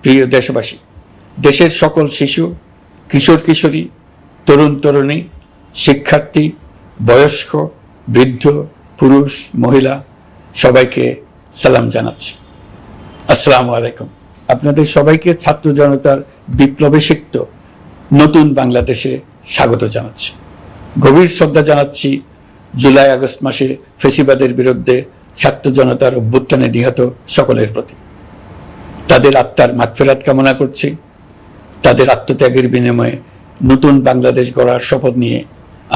প্রিয় দেশবাসী, দেশের সকল শিশু, কিশোর কিশোরী, তরুণ তরুণী, শিক্ষার্থী, বয়স্ক, বৃদ্ধ, পুরুষ, মহিলা সবাইকে সালাম জানাচ্ছি। আসসালামু আলাইকুম। আপনাদের সবাইকে ছাত্র জনতার বিপ্লবে সিক্ত নতুন বাংলাদেশে স্বাগত জানাচ্ছি। গভীর শ্রদ্ধা জানাচ্ছি জুলাই আগস্ট মাসে ফ্যাসিবাদের বিরুদ্ধে ছাত্র জনতার অভ্যুত্থানে নিহত সকলের প্রতি। তাদের আত্মার মাগফিরাত কামনা করছি। তাদের আত্মত্যাগের বিনিময়ে নতুন বাংলাদেশ গড়ার শপথ নিয়ে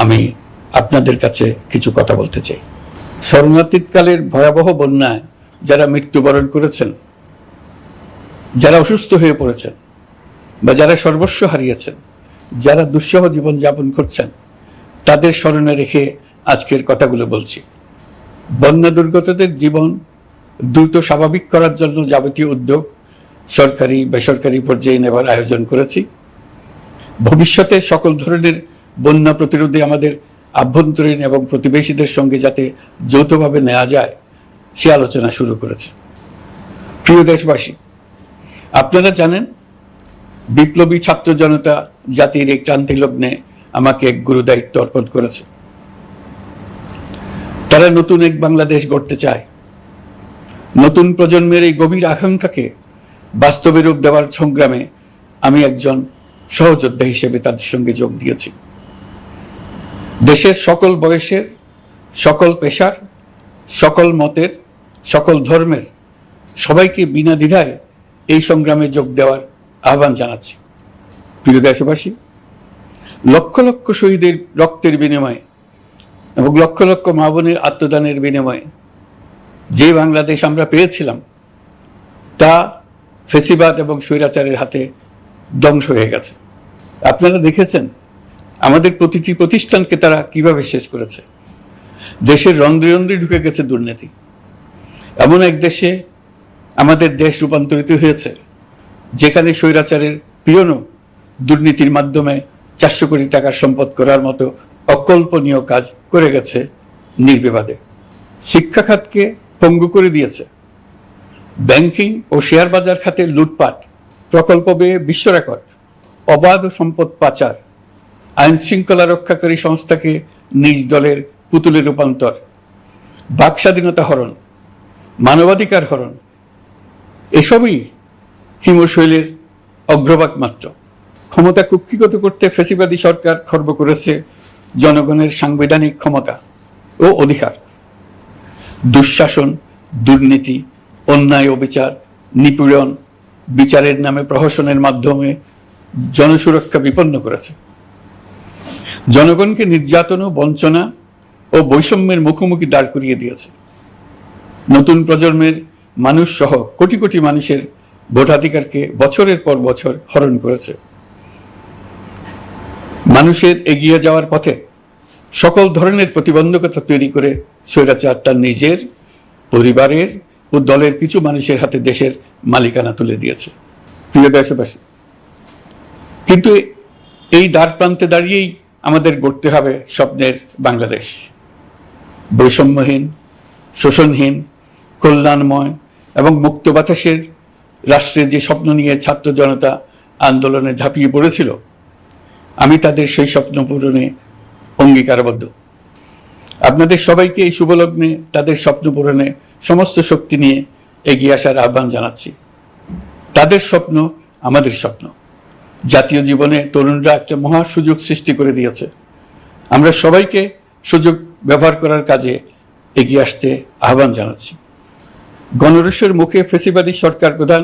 আমি আপনাদের কাছে কিছু কথা বলতে চাই। শরণার্থীকালের ভয়াবহ বন্যায় যারা মৃত্যুবরণ করেছেন, যারা অসুস্থ হয়ে পড়েছেন বা যারা সর্বস্ব হারিয়েছেন, যারা দুঃসহ জীবনযাপন করছেন, তাদের স্মরণে রেখে আজকের কথাগুলো বলছি। বন্যা দুর্গতদের জীবন দ্রুত স্বাভাবিক করার জন্য যাবতীয় উদ্যোগ সরকারি বেসরকারি পর্যায়ে নেবার আয়োজন করেছি। ভবিষ্যতে সকল ধরনের বন্যা প্রতিরোধে আমাদের আভ্যন্তরীণ এবং প্রতিবেশীদের সঙ্গে যাতে যৌথভাবে নেওয়া যায় সে আলোচনা শুরু করেছে। প্রিয় দেশবাসী, আপনারা জানেন বিপ্লবী ছাত্র জনতা জাতির এই ক্রান্তি লগ্নে আমাকে এক গুরু দায়িত্ব অর্পণ করেছে। তারা নতুন এক বাংলাদেশ গড়তে চায়। নতুন প্রজন্মের এই গভীর আকাঙ্ক্ষাকে বাস্তবে রূপ দেওয়ার সংগ্রামে আমি একজন সহযোদ্ধা হিসেবে তাদের সঙ্গে যোগ দিয়েছি। দেশের সকল বয়সের, সকল পেশার, সকল মতের, সকল ধর্মের সবাইকে বিনা দ্বিধায় এই সংগ্রামে যোগ দেওয়ার আহ্বান জানাচ্ছি। প্রিয় দেশবাসী, লক্ষ লক্ষ শহীদের রক্তের বিনিময়ে এবং লক্ষ লক্ষ মা বোনের আত্মদানের বিনিময়ে যে বাংলাদেশ আমরা পেয়েছিলাম তা ফ্যাসিবাদ এবং স্বৈরাচারের হাতে ধ্বংস হয়ে গেছে। আপনারা দেখেছেন আমাদের প্রতিটি প্রতিষ্ঠানকে তারা কিভাবে শেষ করেছে। দেশের রন্ধ্রে রন্ধ্রে ঢুকে গেছে দুর্নীতি। এমন এক দেশে আমাদের দেশ রূপান্তরিত হয়েছে যেখানে স্বৈরাচারের পিয়নও দুর্নীতির মাধ্যমে 400 কোটি টাকার সম্পদ করার মতো অকল্পনীয় কাজ করে গেছে নির্বিবাদে। শিক্ষা খাতকে পঙ্গু করে দিয়েছে। ব্যাংকিং ও শেয়ার বাজার খাতে লুটপাট, প্রকল্প ব্যয়ে বিশ্ব রেকর্ড, অবাধ সম্পদ পাচার, আইন শৃঙ্খলা রক্ষাকারী সংস্থাকে নিজ দলের পুতুলে রূপান্তর, বাক স্বাধীনতা হরণ, মানবাধিকার হরণ, এসবই হিমশৈলের অগ্রভাগ মাত্র। ক্ষমতা কুক্ষিগত করতে ফ্যাসিবাদী সরকার খর্ব করেছে জনগণের সাংবিধানিক ক্ষমতা ও অধিকার। দুঃশাসন, দুর্নীতি, অন্যায়, অবিচার, নিপীড়ন, বিচারের নামে প্রহসনের মাধ্যমে জনসুরক্ষা বিপন্ন করেছে। জনগণকে নির্যাতন, বঞ্চনা ও বৈষম্যের মুখোমুখি দাঁড় করিয়ে দিয়েছে। নতুন প্রজন্মের মানুষ সহ কোটি কোটি মানুষের ভোটাধিকারকে বছরের পর বছর হরণ করেছে। মানুষের এগিয়ে যাওয়ার পথে সকল ধরনের প্রতিবন্ধকতা তৈরি করে স্বৈরাচার তার নিজের, পরিবারের ও দলের কিছু মানুষের হাতে দেশের মালিকানা তুলে দিয়েছে। প্রিয় দেশবাসী, কিন্তু এই দ্বার প্রান্তে দাঁড়িয়েই আমাদের গড়তে হবে স্বপ্নের বাংলাদেশ। বৈষম্যহীন, শোষণহীন, কল্যাণময় এবং মুক্ত বাতাসের রাষ্ট্রের যে স্বপ্ন নিয়ে ছাত্র জনতা আন্দোলনে ঝাঁপিয়ে পড়েছিল, আমি তাদের সেই স্বপ্ন পূরণে অঙ্গীকারবদ্ধ। আপনাদের সবাইকে এই শুভলগ্নে তাদের স্বপ্ন পূরণে সমস্ত শক্তি নিয়ে এগিয়ে আসার আহ্বান জানাচ্ছি। তাদের স্বপ্ন আমাদের স্বপ্ন। জাতীয় জীবনে তরুণরা একটা মহা সুযোগ সৃষ্টি করে দিয়েছে। আমরা সবাইকে সুযোগ ব্যবহার করার কাজে এগিয়ে আসতে আহ্বান জানাচ্ছি। গণরোষের মুখে ফ্যাসিবাদী সরকার প্রধান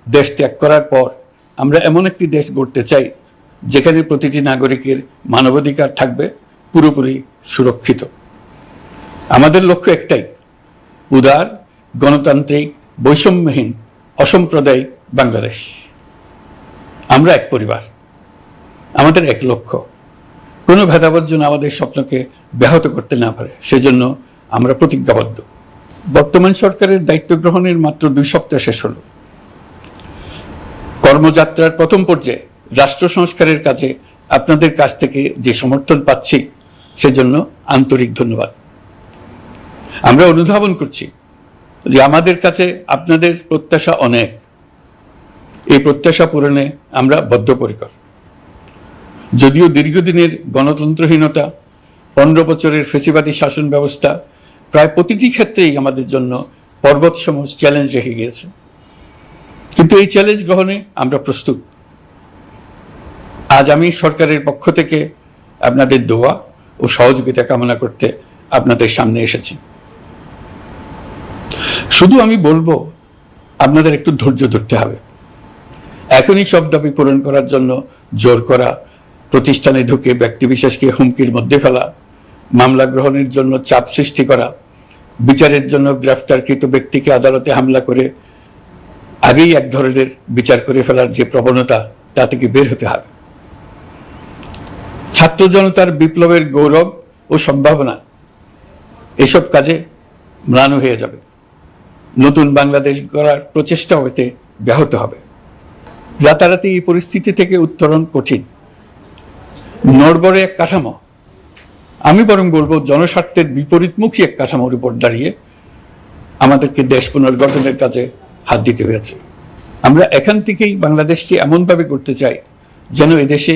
দেশ ত্যাগ করার পর আমরা এমন একটি দেশ গড়তে চাই যেখানে প্রতিটি নাগরিকের মানবাধিকার থাকবে পুরোপুরি সুরক্ষিত। আমাদের লক্ষ্য একটাই, উদার, গণতান্ত্রিক, বৈষম্যহীন, অসাম্প্রদায়িক বাংলাদেশ। আমরা এক পরিবার, আমাদের এক লক্ষ্য। কোনো ভেদাভেদ যেন আমাদের স্বপ্নকে ব্যাহত করতে না পারে, সেজন্য আমরা প্রতিজ্ঞাবদ্ধ। বর্তমান সরকারের দায়িত্ব গ্রহণের মাত্র 2 সপ্তাহ শেষ হলো। কর্মযাত্রার প্রথম পর্যায়ে রাষ্ট্র সংস্কারের কাজে আপনাদের কাছ থেকে যে সমর্থন পাচ্ছি সেজন্য আন্তরিক ধন্যবাদ। আমরা অনুধাবন করছি যে আমাদের কাছে আপনাদের প্রত্যাশা অনেক। এই প্রত্যাশা পূরণে আমরা বদ্ধপরিকর। যদিও দীর্ঘদিনের গণতন্ত্রহীনতা, 15 বছরের ফ্যাসিবাদী শাসন ব্যবস্থা প্রায় প্রতিটি ক্ষেত্রেই আমাদের জন্য পর্বতসম চ্যালেঞ্জ রেখে গিয়েছে, কিন্তু এই চ্যালেঞ্জ গ্রহণে আমরা প্রস্তুত। আজ আমি সরকারের পক্ষ থেকে আপনাদের দোয়া ও সহযোগিতা কামনা করতে আপনাদের সামনে এসেছি। শুধু আমি বলবো, আপনাদের একটু ধৈর্য ধরতে হবে। এখনই সব দাবি পূরণ করার জন্য জোর করা, প্রতিষ্ঠানে ঢুকে ব্যক্তিবিশেষকে হুমকির মধ্যে ফেলা, মামলা গ্রহণের জন্য চাপ সৃষ্টি করা, বিচারের জন্য গ্রেফতারকৃত ব্যক্তিকে আদালতে হামলা করে আগেই এক ধরনের বিচার করে ফেলার যে প্রবণতা, তা থেকে বের হতে হবে। ছাত্র জনতার বিপ্লবের গৌরব ও সম্ভাবনা এসব কাজে ম্লান হয়ে যাবে। নতুন বাংলাদেশ গড়ার প্রচেষ্টা হতে ব্যাহত হবে। রাতারাতি এই পরিস্থিতি থেকে উত্তরণ কঠিন। নড়বড়ে এক কাঠামো, আমি বরং বলবো জনস্বার্থের বিপরীতমুখী এক কাঠামোর উপর দাঁড়িয়ে আমাদেরকে দেশ পুনর্গঠনের কাজে হাত দিতে হয়েছে। আমরা এখান থেকেই বাংলাদেশকে এমনভাবে করতে চাই যেন এদেশে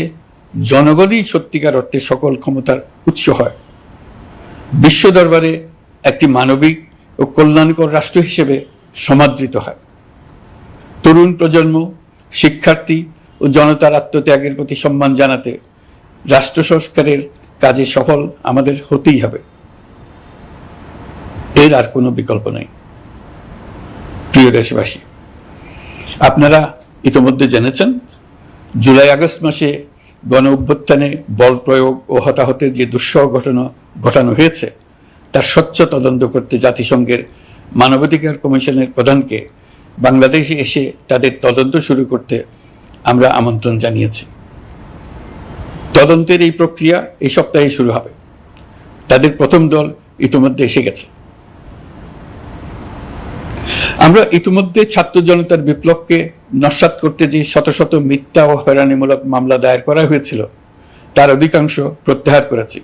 জনগণই সত্যিকার অর্থে সকল ক্ষমতার উৎস হয়, বিশ্ব দরবারে একটি মানবিক ও কল্যাণকর রাষ্ট্র হিসেবে সমাদৃত হয়। তরুণ প্রজন্ম, শিক্ষার্থী ও জনতার আত্মত্যাগের প্রতি সম্মান জানাতে রাষ্ট্র সংস্কারের কাজে সফল আমাদের হতেই হবে, এর আর কোনো বিকল্প নেই। প্রিয় দেশবাসী, আপনারা ইতিমধ্যে জেনেছেন জুলাই আগস্ট মাসে গণ অভ্যুত্থানে বল প্রয়োগ ও হতাহতের যে দুঃসহ ঘটনা ঘটানো হয়েছে তার স্বচ্ছ তদন্ত করতে জাতিসংঘের মানবাধিকার কমিশনের প্রধানকে বাংলাদেশে এসে তাদের তদন্ত শুরু করতে আমরা আমন্ত্রণ জানিয়েছি। তদন্তের এই প্রক্রিয়া এই সপ্তাহে শুরু হবে। তাদের প্রথম দল ইতিমধ্যে এসে গেছে। আমরা ইতিমধ্যে ছাত্র জনতার বিপ্লবকে নস্যাৎ করতে যে শত শত মিথ্যা ও হয়রানিমূলক মামলা দায়ের করা হয়েছিল তার অধিকাংশ প্রত্যাহার করেছি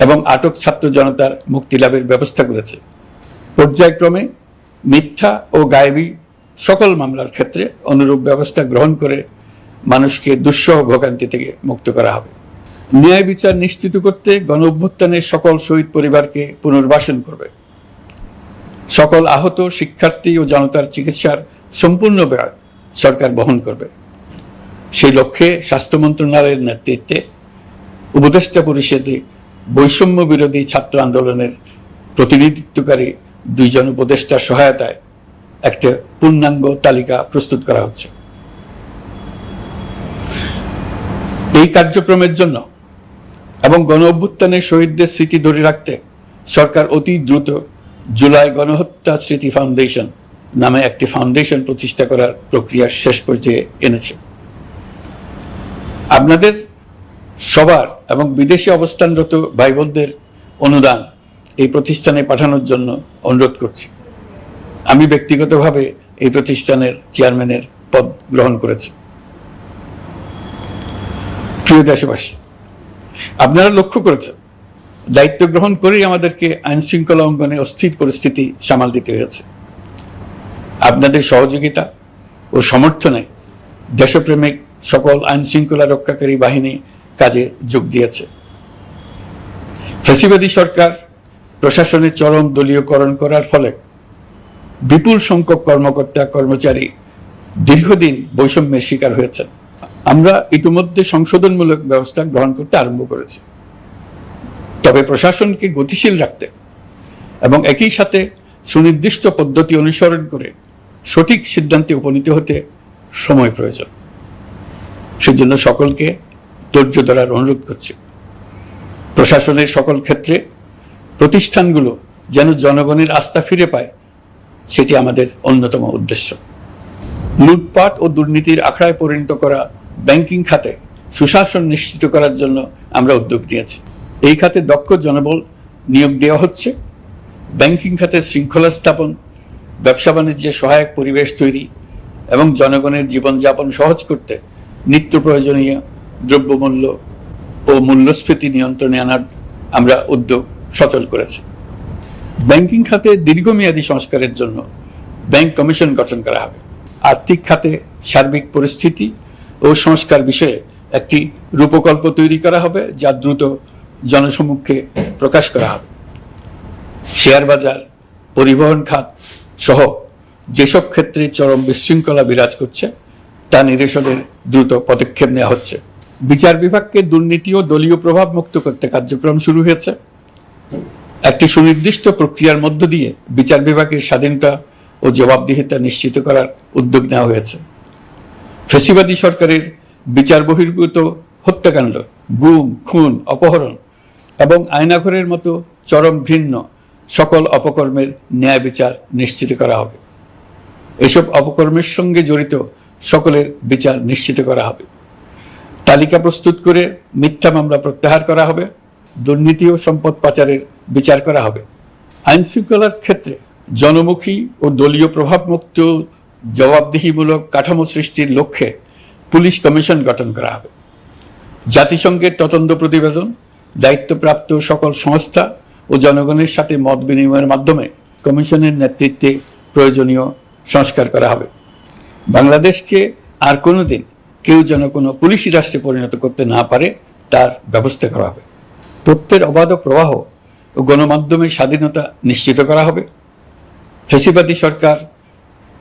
এবং আটক ছাত্র জনতার মুক্তি লাভের ব্যবস্থা করেছে। পর্যায়ক্রমে মিথ্যা ও গায়েবী সকল মামলার ক্ষেত্রে অনুরূপ ব্যবস্থা গ্রহণ করে মানুষকে দুঃসহ ভোগান্তি থেকে মুক্ত করা হবে। ন্যায় বিচার নিশ্চিত করতে গণ অভ্যুত্থানের সকল শহীদ পরিবারকে পুনর্বাসন করবে। সকল আহত শিক্ষার্থী ও জনতার চিকিৎসার সম্পূর্ণ ব্যয় সরকার বহন করবে। সেই লক্ষ্যে স্বাস্থ্য মন্ত্রণালয়ের নেতৃত্বে উপদেষ্টা পরিষদে বৈষম্য বিরোধী ছাত্র আন্দোলনের প্রতিনিধিত্বকারী 2 জন উপদেষ্টার সহায়তায় একটা পূর্ণাঙ্গ তালিকা প্রস্তুত করা হচ্ছে। এই কার্যক্রমের জন্য এবং গণ অভ্যুত্থানের শহীদদের স্মৃতি ধরে রাখতে সরকার অতি দ্রুত জুলাই গণহত্যা স্মৃতি ফাউন্ডেশন নামে একটি ফাউন্ডেশন প্রতিষ্ঠা করার প্রক্রিয়া শেষ পর্যায়ে এনেছে। আপনাদের সবার এবং বিদেশে অবস্থানরত ভাই বোনদের অনুদান এই প্রতিষ্ঠানে পাঠানোর জন্য অনুরোধ করছি। আমি ব্যক্তিগতভাবে এই প্রতিষ্ঠানের চেয়ারম্যানের পদ গ্রহণ করেছি। প্রিয় দেশবাসী, আপনারা লক্ষ্য করেছেন দায়িত্ব গ্রহণ করেই আমাদেরকে আইন শৃঙ্খলা অঙ্গনে অস্থির পরিস্থিতি সামাল দিতে হয়েছে। আপনাদের সহযোগিতা ও সমর্থনে দেশপ্রেমিক সকল আইন শৃঙ্খলা রক্ষাকারী বাহিনী কাজে যোগ দিয়েছে। ফ্যাসিবাদী সরকার প্রশাসনের চরম দলীয়করণ করার ফলে বিপুল সংখ্যক কর্মকর্তা কর্মচারী দীর্ঘদিন বৈষম্যের শিকার হয়েছেন। আমরা ইতিমধ্যে সংশোধনমূলক ব্যবস্থা গ্রহণ করতে আরম্ভ করেছি, তবে প্রশাসনকে গতিশীল রাখতে এবং একই সাথে সুনির্দিষ্ট পদ্ধতি অনুসরণ করে সঠিক সিদ্ধান্তে উপনীত হতে সময় প্রয়োজন। সেজন্য সকলকে ধৈর্য ধরার অনুরোধ করছি। প্রশাসনের সকল ক্ষেত্রে প্রতিষ্ঠানগুলো যেন জনগণের আস্থা ফিরে পায়, সেটি আমাদের অন্যতম উদ্দেশ্য। লুটপাট ও দুর্নীতির আখড়ায় পরিণত করা ব্যাংকিং খাতে সুশাসন নিশ্চিত করার জন্য আমরা উদ্যোগ নিয়েছি। এই খাতে দক্ষ জনবল নিয়োগ দেওয়া হচ্ছে। ব্যাংকিং খাতে শৃঙ্খলা স্থাপন, ব্যবসা বাণিজ্যে সহায়ক পরিবেশ তৈরি এবং জনগণের জীবনযাপন সহজ করতে নিত্য প্রয়োজনীয় দ্রব্যমূল্য ও মূল্যস্ফীতি নিয়ন্ত্রণে আনার আমরা উদ্যোগ সচল করেছি। ব্যাংকিং খাতে দীর্ঘমেয়াদী সংস্কারের জন্য ব্যাংক কমিশন গঠন করা হবে। আর্থিক খাতে সার্বিক পরিস্থিতি ও সংস্কার বিষয়ে একটি রূপকল্প তৈরি করা হবে, যা দ্রুত জনসমক্ষে প্রকাশ করা হবে। শেয়ার বাজার, পরিবহন খাত সহ যেসব ক্ষেত্রে চরম বিশৃঙ্খলা বিরাজ করছে তা নিরসনের দ্রুত পদক্ষেপ নেওয়া হচ্ছে। বিচার বিভাগকে দুর্নীতি ও দলীয় প্রভাব মুক্ত করতে কার্যক্রম শুরু হয়েছে। একটি সুনির্দিষ্ট প্রক্রিয়ার মধ্য দিয়ে বিচার বিভাগের স্বাধীনতা ও জবাবদিহিতা নিশ্চিত করার উদ্যোগ নেওয়া হয়েছে। ফ্যাসিবাদী সরকারের বিচার বহির্ভূত হত্যাকাণ্ড, গুম, খুন, অপহরণ এবং আয়নাঘরের মতো চরম ঘৃণ্য সকল অপকর্মের ন্যায় বিচার নিশ্চিত করা হবে। এসব অপকর্মের সঙ্গে জড়িত সকলের বিচার নিশ্চিত করা হবে। তালিকা প্রস্তুত করে মিথ্যা মামলা প্রত্যাহার করা হবে। দুর্নীতি ও সম্পদ পাচারের বিচার করা হবে। আইন শৃঙ্খলার ক্ষেত্রে জনমুখী ও দলীয় প্রভাবমুক্ত জবাবদিহিমূলক কাঠামো সৃষ্টির লক্ষ্যে পুলিশ কমিশন গঠন করা হবে। জাতিসংঘের তদন্ত প্রতিবেদন, দায়িত্বপ্রাপ্ত সকল সংস্থা ও জনগণের সাথে মত বিনিময়ের মাধ্যমে কমিশনের নেতৃত্বে প্রয়োজনীয় সংস্কার করা হবে। বাংলাদেশকে আর কোনোদিন কেউ যেন কোনো পুলিশি রাষ্ট্রে পরিণত করতে না পারে তার ব্যবস্থা করা হবে। তথ্যের অবাধ প্রবাহ ও গণমাধ্যমের স্বাধীনতা নিশ্চিত করা হবে। ফ্যাসিবাদী সরকার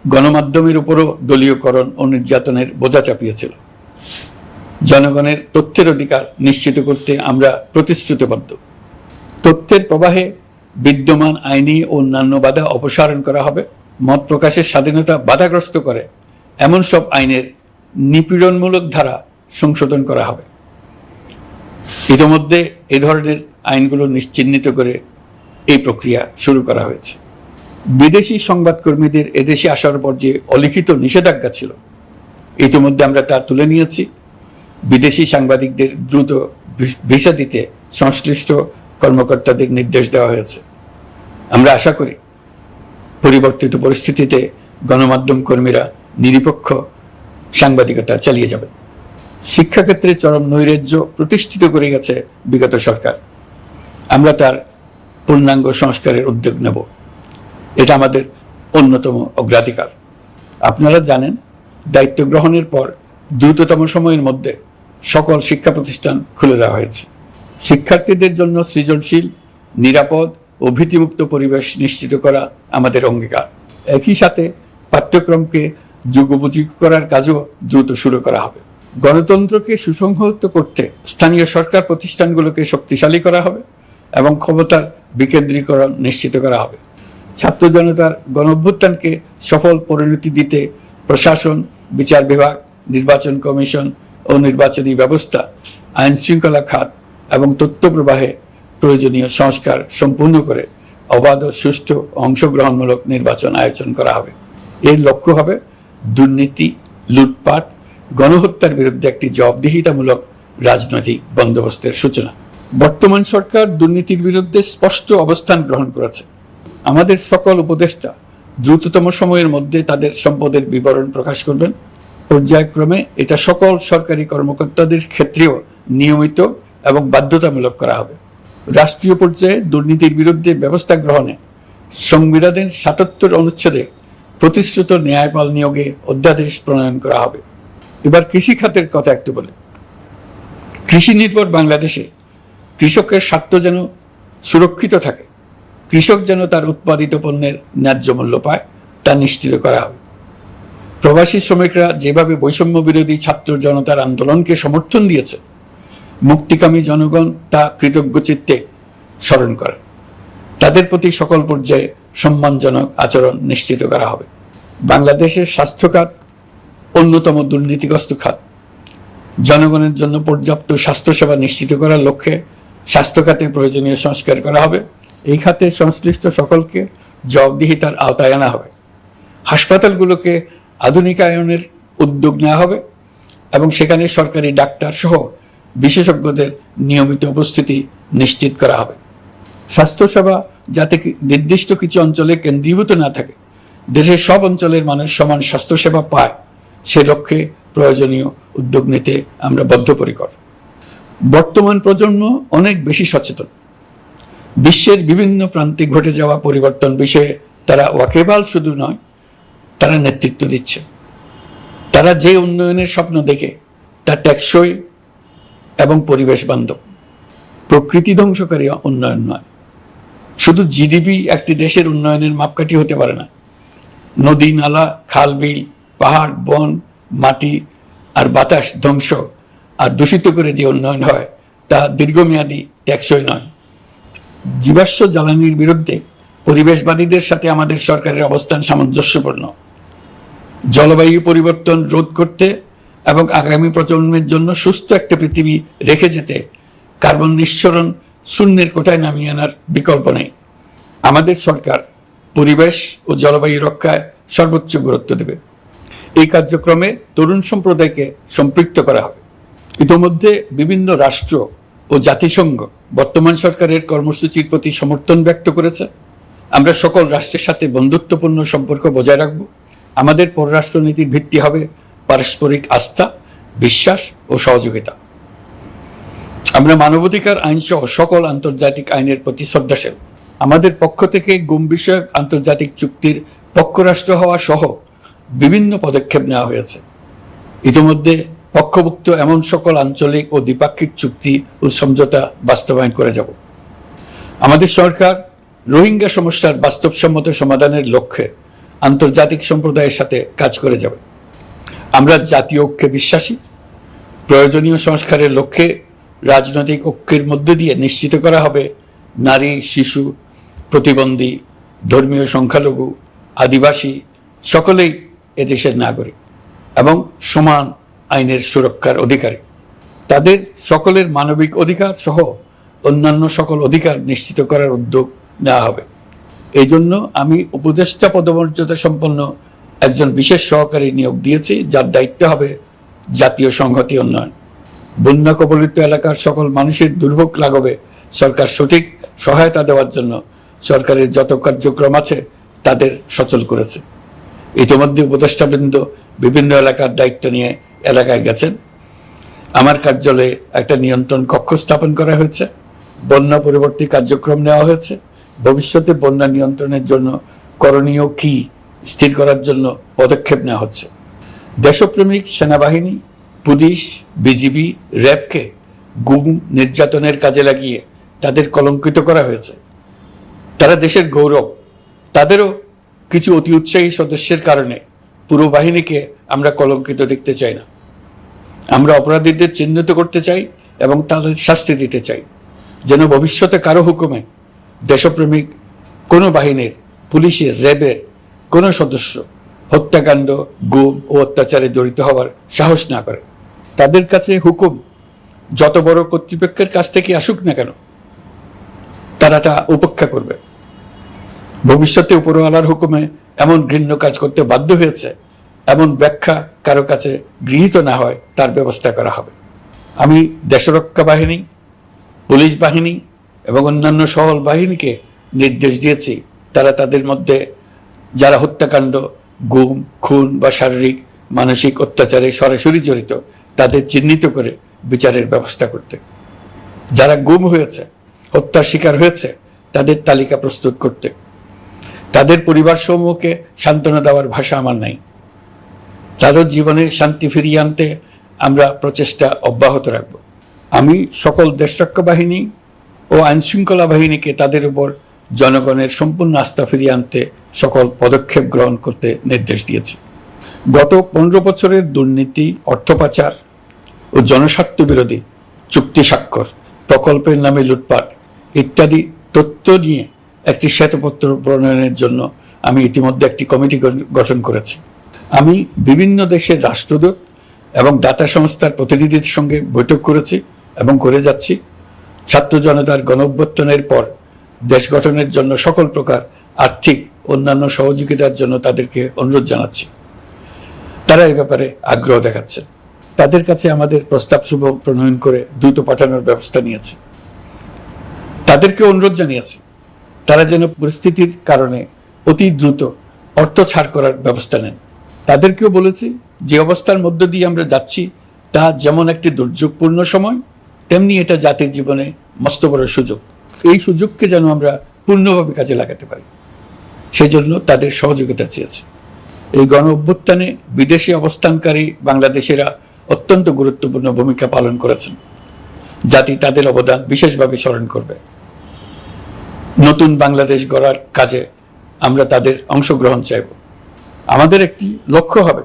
গণমাধ্যমের উপরও দলীয়করণ ও নির্যাতনের বোঝা চাপিয়েছিল। জনগণের তথ্যের অধিকার নিশ্চিত করতে আমরা প্রতিশ্রুতিবদ্ধ। তথ্যের প্রবাহে বিদ্যমান আইনি ও অন্যান্য বাধা অপসারণ করা হবে। মত প্রকাশের স্বাধীনতা বাধাগ্রস্ত করে এমন সব আইনের নিপীড়নমূলক ধারা সংশোধন করা হবে। ইতিমধ্যে এ ধরনের আইনগুলো চিহ্নিত করে এই প্রক্রিয়া শুরু করা হয়েছে। বিদেশি সংবাদকর্মীদের এদেশে আসার পর যে অলিখিত নিষেধাজ্ঞা ছিল, ইতিমধ্যে আমরা তা তুলে নিয়েছি। বিদেশি সাংবাদিকদের দ্রুত ভিসা দিতে সংশ্লিষ্ট কর্মকর্তাদের নির্দেশ দেওয়া হয়েছে। আমরা আশা করি পরিবর্তিত পরিস্থিতিতে গণমাধ্যম কর্মীরা নিরপেক্ষ সাংবাদিকতা চালিয়ে যাবেন। শিক্ষাক্ষেত্রে চরম নৈরাজ্য প্রতিষ্ঠিত করে গেছে বিগত সরকার। আমরা তার পূর্ণাঙ্গ সংস্কারের উদ্যোগ নেব। এটা আমাদের অন্যতম অগ্রাধিকার। আপনারা জানেন, দায়িত্ব গ্রহণের পর দ্রুততম সময়ের মধ্যে সকল শিক্ষা প্রতিষ্ঠান খুলে দেওয়া হয়েছে। শিক্ষার্থীদের জন্য সৃজনশীল, নিরাপদ ও ভীতিমুক্ত পরিবেশ নিশ্চিত করা আমাদের অঙ্গীকার। একই সাথে পাঠ্যক্রমকে যুগোপযোগী করার কাজও দ্রুত শুরু করা হবে। গণতন্ত্রকে সুসংহত করতে স্থানীয় সরকার প্রতিষ্ঠানগুলোকে শক্তিশালী করা হবে এবং ক্ষমতার বিকেন্দ্রীকরণ নিশ্চিত করা হবে। ছাত্র জনতার গণঅভ্যুত্থানকে সফল পরিণতি দিতে প্রশাসন, বিচার বিভাগ, নির্বাচন কমিশন ও নির্বাচনী ব্যবস্থা, আইন শৃঙ্খলা খাত এবং তথ্য প্রবাহে প্রয়োজনীয় সংস্কার সম্পূর্ণ করে অবাধ ও সুষ্ঠু অংশগ্রহণমূলক নির্বাচন আয়োজন করা হবে। এর লক্ষ্য হবে দুর্নীতি, লুটপাট, গণহত্যার বিরুদ্ধে একটি জবাবদিহিতামূলক রাজনৈতিক বন্দোবস্তের সূচনা। বর্তমান সরকার দুর্নীতির বিরুদ্ধে স্পষ্ট অবস্থান গ্রহণ করেছে। আমাদের সকল উপদেষ্টা দ্রুততম সময়ের মধ্যে তাদের সম্পদের বিবরণ প্রকাশ করবেন। পর্যায়ক্রমে এটা সকল সরকারি কর্মকর্তাদের ক্ষেত্রেও নিয়মিত এবং বাধ্যতামূলক করা হবে। রাষ্ট্রীয় পর্যায়ে দুর্নীতির বিরুদ্ধে ব্যবস্থা গ্রহণে সংবিধানের ৭৭ অনুচ্ছেদে প্রতিশ্রুত ন্যায়পাল নিয়োগে অধ্যাদেশ প্রণয়ন করা হবে। এবার কৃষি খাতের কথা একটু বলে। কৃষি নির্ভর বাংলাদেশে কৃষকের স্বার্থ যেন সুরক্ষিত থাকে, কৃষক যেন তার উৎপাদিত পণ্যের ন্যায্য মূল্য পায়, তা নিশ্চিত করা হবে। প্রবাসী শ্রমিকরা যেভাবে বৈষম্য বিরোধী ছাত্র জনতার আন্দোলনকে সমর্থন দিয়েছে, মুক্তিকামী জনগণ তা কৃতজ্ঞ চিত্তে স্মরণ করে। তাদের প্রতি সকল পর্যায়ে সম্মানজনক আচরণ নিশ্চিত করা হবে। বাংলাদেশের স্বাস্থ্য খাত অন্যতম দুর্নীতিগ্রস্ত খাত। জনগণের জন্য পর্যাপ্ত স্বাস্থ্যসেবা নিশ্চিত করার লক্ষ্যে স্বাস্থ্য খাতে প্রয়োজনীয় সংস্কার করা হবে। এই খাতে সংশ্লিষ্ট সকলকে জবাবদিহিতার আওতায় আনা হবে। হাসপাতালগুলোকে আধুনিকায়নের উদ্যোগ নেওয়া হবে এবং সেখানে সরকারি ডাক্তার সহ বিশেষজ্ঞদের নিয়মিত উপস্থিতি নিশ্চিত করা হবে। স্বাস্থ্যসেবা যাতে নির্দিষ্ট কিছু অঞ্চলে কেন্দ্রীভূত না থাকে, দেশের সব অঞ্চলের মানুষ সমান স্বাস্থ্যসেবা পায়, সে লক্ষ্যে প্রয়োজনীয় উদ্যোগ নিতে আমরা বদ্ধপরিকর। বর্তমান প্রজন্ম অনেক বেশি সচেতন। বিশ্বের বিভিন্ন প্রান্তে ঘটে যাওয়া পরিবর্তন বিষয়ে তারা ওয়াকিবহাল শুধু নয়, তারা নেতৃত্ব দিচ্ছে। তারা যে উন্নয়নের স্বপ্ন দেখে তা টেকসই এবং পরিবেশ বান্ধব, প্রকৃতি ধ্বংসকারী উন্নয়ন নয়। শুধু জিডিপি একটি দেশের উন্নয়নের মাপকাঠি হতে পারে না। নদী, নালা, খাল, বিল, পাহাড়, বন, মাটি আর বাতাস ধ্বংস আর দূষিত করে যে উন্নয়ন হয় তা দীর্ঘমেয়াদী, টেকসই নয়। জীবাশ্ম জ্বালানির বিরুদ্ধে পরিবেশবাদীদের সাথে আমাদের সরকারের অবস্থান সামঞ্জস্যপূর্ণ। জলবায়ু পরিবর্তন রোধ করতে এবং আগামী প্রজন্মের জন্য সুস্থ একটা পৃথিবী রেখে যেতে কার্বন নিঃসরণ শূন্যের কোঠায় নামিয়ে আনার বিকল্প নেই। আমাদের সরকার পরিবেশ ও জলবায়ু রক্ষায় সর্বোচ্চ গুরুত্ব দেবে। এই কার্যক্রমে তরুণ সম্প্রদায়কে সম্পৃক্ত করা হবে। ইতোমধ্যে বিভিন্ন রাষ্ট্র ও জাতিসংঘ বর্তমান সরকারের কর্মসূচির প্রতি সমর্থন ব্যক্ত করেছে। আমরা সকল রাষ্ট্রের সাথে বন্ধুত্বপূর্ণ সম্পর্ক বজায় রাখব। আমাদের পররাষ্ট্রনীতির ভিত্তি হবে পারস্পরিক আস্থা, বিশ্বাস ও সহযোগিতা। আমরা মানবাধিকার আইন সহ সকল আন্তর্জাতিক আইনের প্রতি শ্রদ্ধাশীল। আমাদের পক্ষ থেকে গুম বিষয়ক আন্তর্জাতিক চুক্তির পক্ষরাষ্ট্র হওয়া সহ বিভিন্ন পদক্ষেপ নেওয়া হয়েছে। ইতিমধ্যে পক্ষভুক্ত এমন সকল আঞ্চলিক ও দ্বিপাক্ষিক চুক্তি ও সমঝোতা বাস্তবায়ন করে যাব। আমাদের সরকার রোহিঙ্গা সমস্যার বাস্তবসম্মত সমাধানের লক্ষ্যে আন্তর্জাতিক সম্প্রদায়ের সাথে কাজ করে যাবে। আমরা জাতীয় ঐক্যে বিশ্বাসী। প্রয়োজনীয় সংস্কারের লক্ষ্যে রাজনৈতিক ঐক্যের মধ্য দিয়ে নিশ্চিত করা হবে নারী, শিশু, প্রতিবন্ধী, ধর্মীয় সংখ্যালঘু, আদিবাসী সকলেই এদেশের নাগরিক এবং সমান আইনের সুরক্ষার অধিকারী। তাদের সকলের মানবিক অধিকার সহ অন্যান্য সকল অধিকার নিশ্চিত করার উদ্যোগ নেওয়া হবে। এই জন্য আমি উপদেষ্টা পদমর্যাদা সম্পন্ন একজন বিশেষ সহকারী নিয়োগ দিয়েছি, যার দায়িত্ব হবে জাতীয় সংহতি উন্নয়ন। বন্যা কবলিত এলাকার সকল মানুষের দুর্ভোগ লাঘবে সরকার সঠিক সহায়তা দেওয়ার জন্য সরকারের যত কার্যক্রম আছে তাদের সচল করেছে। ইতিমধ্যে উপদেষ্টাবৃন্দ বিভিন্ন এলাকার দায়িত্ব নিয়ে এলাকায় গেছেন। আমার কার্যালয়ে একটা নিয়ন্ত্রণ কক্ষ স্থাপন করা হয়েছে। বন্যা পরবর্তী কার্যক্রম নেওয়া হয়েছে। ভবিষ্যতে বন্যা নিয়ন্ত্রণের জন্য করণীয় কি স্থির করার জন্য পদক্ষেপ নেওয়া হচ্ছে। দেশপ্রেমিক সেনাবাহিনী, পুলিশ, বিজিবি, র্যাবকে গুম নির্যাতনের কাজে লাগিয়ে তাদের কলঙ্কিত করা হয়েছে। তারা দেশের গৌরব। তাদেরও কিছু অতি উৎসাহী সদস্যের কারণে পুরো বাহিনীকে আমরা কলঙ্কিত দেখতে চাই না। আমরা অপরাধীদের চিহ্নিত করতে চাই এবং তাদের শাস্তি দিতে চাই, যেন ভবিষ্যতে কারো হুকুমে দেশপ্রেমিক কোনো বাহিনীর, পুলিশের, র্যাবের কোনো সদস্য হত্যাকাণ্ড, গুম ও অত্যাচারে জড়িত হওয়ার সাহস না করে। তাদের কাছে হুকুম যত বড় কর্তৃপক্ষের কাছ থেকে আসুক না কেন, তারা তা উপেক্ষা করবে। ভবিষ্যতে উপরওয়ালার হুকুমে এমন ঘৃণ্য কাজ করতে বাধ্য হয়েছে এমন ব্যাখ্যা কারো কাছে গৃহীত না হয় তার ব্যবস্থা করা হবে। আমি দেশরক্ষা বাহিনী, পুলিশ বাহিনী এবং অন্যান্য সহল বাহিনীকে নির্দেশ দিয়েছি তারা তাদের মধ্যে যারা হত্যাকাণ্ড, গুম, খুন বা শারীরিক মানসিক অত্যাচারে সরাসরি জড়িত তাদের চিহ্নিত করে বিচারের ব্যবস্থা করতে। যারা গুম হয়েছে, হত্যার শিকার হয়েছে তাদের তালিকা প্রস্তুত করতে। তাদের পরিবার সমূহকে সান্ত্বনা দেওয়ার ভাষা আমার নাই। তাদের জীবনে শান্তি ফিরিয়ে আনতে আমরা প্রচেষ্টা অব্যাহত রাখব। আমি সকল দেশরক্ষা বাহিনী ও আইনশৃঙ্খলা বাহিনীকে তাদের উপর জনগণের সম্পূর্ণ আস্থা ফিরিয়ে আনতে সকল পদক্ষেপ গ্রহণ করতে নির্দেশ দিয়েছি। গত 15 বছরের দুর্নীতি, অর্থ পাচার ও জনস্বার্থ বিরোধী চুক্তি স্বাক্ষর, প্রকল্পের নামে লুটপাট ইত্যাদি তথ্য নিয়ে একটি শ্বেতপত্র প্রণয়নের জন্য আমি ইতিমধ্যে একটি কমিটি গঠন করেছি। আমি বিভিন্ন দেশের রাষ্ট্রদূত এবং দাতা সংস্থার প্রতিনিধিদের সঙ্গে বৈঠক করেছি এবং করে যাচ্ছি। ছাত্র জনতার গণঅভ্যুত্থানের পর দেশ গঠনের জন্য সকল প্রকার আর্থিক অন্যান্য সহযোগিতার জন্য তাদেরকে অনুরোধ জানাচ্ছি। তারা এই ব্যাপারে আগ্রহ দেখাচ্ছে। তাদের কাছে আমাদের প্রস্তাব শুভ প্রণয়ন করে দ্রুত পাঠানোর ব্যবস্থা নিয়েছে। তাদেরকে অনুরোধ জানিয়েছি তারা যেন পরিস্থিতির কারণে অতি দ্রুত অর্থ ছাড় করার ব্যবস্থা নেন। তাদেরকেও বলেছি যে অবস্থার মধ্য দিয়ে আমরা যাচ্ছি তা যেমন একটি দুর্যোগপূর্ণ সময়, তেমনি এটা জাতির জীবনে মস্ত বড় সুযোগ। এই সুযোগকে যেন আমরা পূর্ণভাবে কাজে লাগাতে পারি, সেই জন্য তাদের সহযোগিতা চেয়েছি। এই গণ অভ্যুত্থানে বিদেশে অবস্থানকারী বাংলাদেশিরা অত্যন্ত গুরুত্বপূর্ণ ভূমিকা পালন করেছেন। জাতি তাদের অবদান বিশেষভাবে স্মরণ করবে। নতুন বাংলাদেশ গড়ার কাজে আমরা তাদের অংশগ্রহণ চাইব। আমাদের একটি লক্ষ্য হবে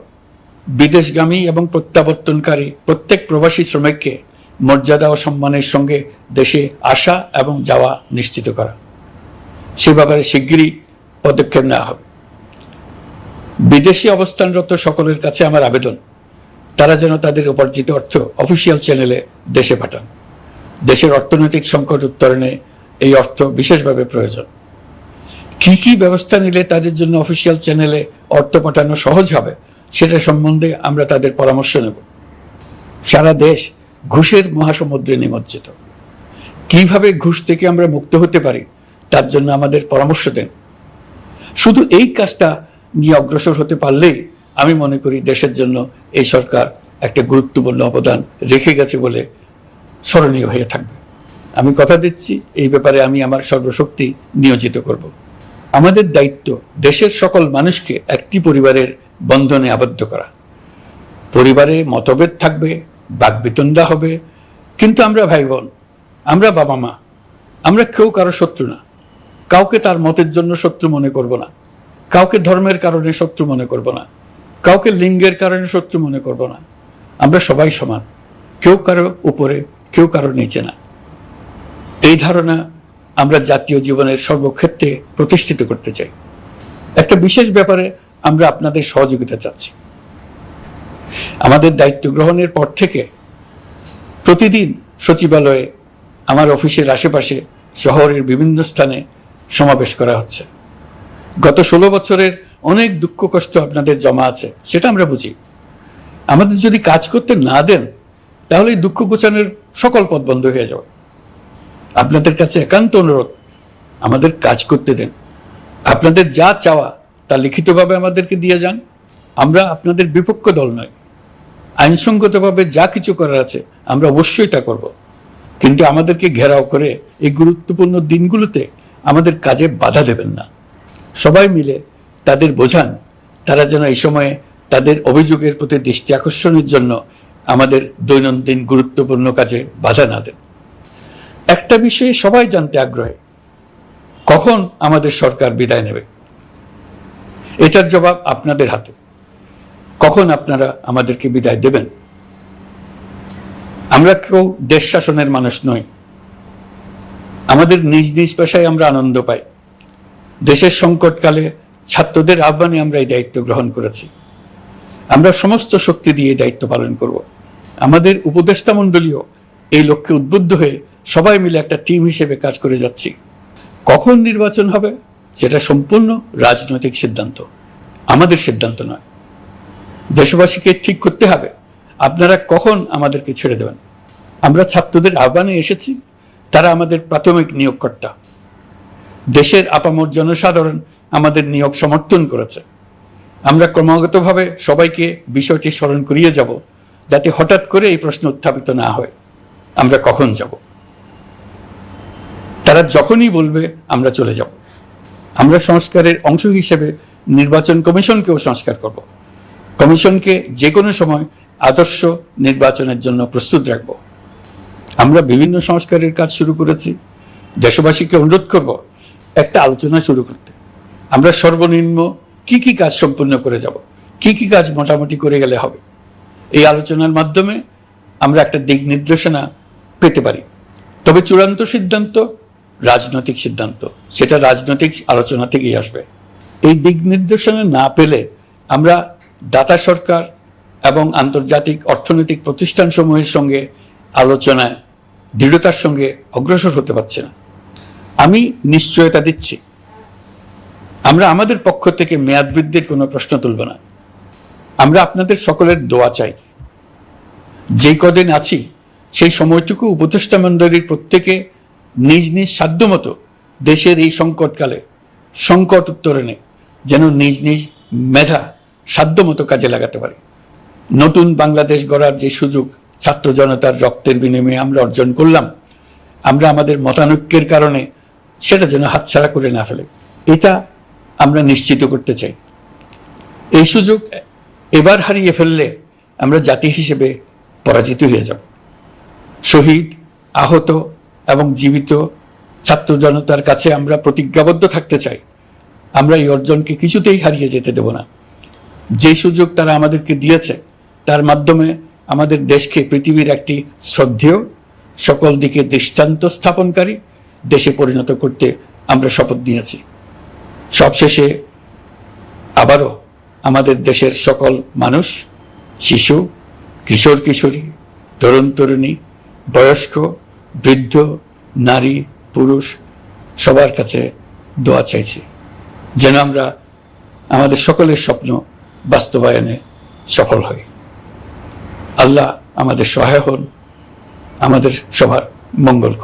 বিদেশগামী এবং প্রত্যাবর্তনকারী প্রত্যেক প্রবাসী শ্রমিককে মর্যাদা ও সম্মানের সঙ্গে দেশে আসা এবং যাওয়া নিশ্চিত করা। সে ব্যাপারে শিগগিরই পদক্ষেপ নেওয়া হবে। বিদেশি অবস্থানরত সকলের কাছে আমার আবেদন, তারা যেন তাদের উপার্জিত অর্থ অফিসিয়াল চ্যানেলে দেশে পাঠান। দেশের অর্থনৈতিক সংকট উত্তরণে এই অর্থ বিশেষভাবে প্রয়োজন। কি কি ব্যবস্থা নিলে তাদের জন্য অফিসিয়াল চ্যানেলে অর্থ পাঠানো সহজ হবে সেটা সম্বন্ধে আমরা তাদের পরামর্শ নেব। সারা দেশ ঘুষের মহাসমুদ্রে নিমজ্জিত। কিভাবে ঘুষ থেকে আমরা মুক্ত হতে পারি তার জন্য আমাদের পরামর্শ দেন। শুধু এই কাজটা নিয়ে অগ্রসর হতে পারলেই আমি মনে করি দেশের জন্য এই সরকার একটা গুরুত্বপূর্ণ অবদান রেখে গেছে বলে স্মরণীয় হয়ে থাকবে। আমি কথা দিচ্ছি, এই ব্যাপারে আমি আমার সর্বশক্তি নিয়োজিত করব। আমাদের দায়িত্ব দেশের সকল মানুষকে একটি পরিবারের বন্ধনে আবদ্ধ করা। পরিবারে মতভেদ থাকবে, বাকবিতণ্ডা হবে, কিন্তু আমরা ভাই বোন, আমরা বাবা মা, আমরা কেউ কারো শত্রু না। কাউকে তার মতের জন্য শত্রু মনে করব না, কাউকে ধর্মের কারণে শত্রু মনে করব না, কাউকে লিঙ্গের কারণে শত্রু মনে করব না। আমরা সবাই সমান, কেউ কারো উপরে, কেউ কারো নিচে না। এই ধারণা আমরা জাতীয় জীবনের সর্বক্ষেত্রে প্রতিষ্ঠিত করতে চাই। একটা বিশেষ ব্যাপারে আমরা আপনাদের সহযোগিতা চাচ্ছি। আমাদের দায়িত্ব গ্রহণের পর থেকে প্রতিদিন সচিবালয়ে, আমার অফিসের আশেপাশে, শহরের বিভিন্ন স্থানে সমাবেশ করা হচ্ছে। গত 16 বছরের অনেক দুঃখ কষ্ট আপনাদের জমা আছে, সেটা আমরা বুঝি। আমাদের যদি কাজ করতে না দেন তাহলে দুঃখ ঘোচানোর সকল পথ বন্ধ হয়ে যাবে। আপনাদের কাছে একান্ত অনুরোধ, আমাদের কাজ করতে দেন। আপনাদের যা চাওয়া তা লিখিতভাবে আমাদেরকে দিয়ে যান। আমরা আপনাদের বিপক্ষ দল নয়। আইনসঙ্গতভাবে যা কিছু করার আছে আমরা অবশ্যই তা করব, কিন্তু আমাদেরকে ঘেরাও করে এই গুরুত্বপূর্ণ দিনগুলোতে আমাদের কাজে বাধা দেবেন না। সবাই মিলে তাদের বোঝান তারা যেন এই সময়ে তাদের অভিযোগের প্রতি দৃষ্টি আকর্ষণের জন্য আমাদের দৈনন্দিন গুরুত্বপূর্ণ কাজে বাধা না দেন। একটা বিষয়ে সবাই জানতে আগ্রহী, কখন আমাদের সরকার বিদায় নেবে। এটার জবাব আপনাদের হাতে। কখন আপনারা আমাদেরকে বিদায় দেবেন? আমরা কেউ দেশ শাসনের মানুষ নই। আমাদের নিজ নিজ পেশায় আমরা আনন্দ পাই। দেশের সংকটকালে ছাত্রদের আহ্বানে আমরা এই দায়িত্ব গ্রহণ করেছি। আমরা সমস্ত শক্তি দিয়ে দায়িত্ব পালন করব। আমাদের উপদেষ্টা মণ্ডলীও এই লক্ষ্যে উদ্বুদ্ধ হয়ে সবাই মিলে একটা টিম হিসেবে কাজ করে যাচ্ছি। কখন নির্বাচন হবে সেটা সম্পূর্ণ রাজনৈতিক সিদ্ধান্ত, আমাদের সিদ্ধান্ত নয়। দেশবাসীকে ঠিক করতে হবে আপনারা কখন আমাদেরকে ছেড়ে দেবেন। আমরা ছাত্রদের আহ্বানে এসেছি, তারা আমাদের প্রাথমিক নিয়োগকর্তা। দেশের আপামর জনসাধারণ আমাদের নিয়োগ সমর্থন করেছে। আমরা ক্রমাগতভাবে সবাইকে বিষয়টি স্মরণ করিয়ে যাব, যাতে হঠাৎ করে এই প্রশ্ন উত্থাপিত না হয় আমরা কখন যাব। তারা যখনই বলবে আমরা চলে যাব। আমরা সংস্কারের অংশ হিসেবে নির্বাচন কমিশনকেও সংস্কার করব। কমিশনকে যে কোনো সময় আদর্শ নির্বাচনের জন্য প্রস্তুত রাখব। আমরা বিভিন্ন সংস্কারের কাজ শুরু করেছি। দেশবাসীকে অনুরোধ করব একটা আলোচনা শুরু করতে। আমরা সর্বনিম্ন কি কি কাজ সম্পূর্ণ করে যাব, কি কি কাজ মোটামুটি করে গেলে হবে। এই আলোচনার মাধ্যমে আমরা একটা দিক নির্দেশনা পেতে পারি। তবে চূড়ান্ত সিদ্ধান্ত রাজনৈতিক সিদ্ধান্ত, সেটা রাজনৈতিক আলোচনা থেকেই আসবে। এই দিক নির্দেশনা না পেলে আমরা দাতা সরকার এবং আন্তর্জাতিক অর্থনৈতিক প্রতিষ্ঠানসমূহের সঙ্গে আলোচনায় দৃঢ়তার সঙ্গে অগ্রসর হতে পারছি না। আমি নিশ্চয়তা দিচ্ছি, আমরা আমাদের পক্ষ থেকে মেয়াদ বৃদ্ধির কোনো প্রশ্ন তুলব না। আমরা আপনাদের সকলের দোয়া চাই। যে কদিন আছি সেই সময়টুকু উপদেষ্টা মণ্ডলীর প্রত্যেকে নিজ নিজ সাধ্যমতো দেশের এই সংকটকালে সংকট উত্তরণে যেন নিজ নিজ মেধা সাধ্যমতো কাজে লাগাতে পারে। নতুন বাংলাদেশ গড়ার যে সুযোগ ছাত্র জনতার রক্তের বিনিময়ে আমরা অর্জন করলাম, আমরা আমাদের মতানৈক্যের কারণে সেটা যেন হাতছাড়া করে না ফেলে, এটা আমরা নিশ্চিত করতে চাই। এই সুযোগ এবার হারিয়ে ফেললে আমরা জাতি হিসেবে পরাজিত হয়ে যাব। শহীদ, আহত এবং জীবিত ছাত্র জনতার কাছে আমরা প্রতিজ্ঞাবদ্ধ থাকতে চাই, আমরা এই অর্জনকে কিছুতেই হারিয়ে যেতে দেব না। যে সুযোগ তারা আমাদেরকে দিয়েছে তার মাধ্যমে আমাদের দেশকে পৃথিবীর একটি শ্রদ্ধেয়, সকল দিকে দৃষ্টান্ত স্থাপনকারী দেশে পরিণত করতে আমরা শপথ নিয়েছি। সবশেষে আবারও আমাদের দেশের সকল মানুষ, শিশু, কিশোর কিশোরী, তরুণ তরুণী, বয়স্ক, বৃদ্ধ, নারী, পুরুষ সবার কাছে দোয়া চাইছি যেন আমরা আমাদের সকলের স্বপ্ন বাস্তবায়নে সফল হই। আল্লাহ আমাদের সহায় হন, আমাদের সবার মঙ্গল করুন।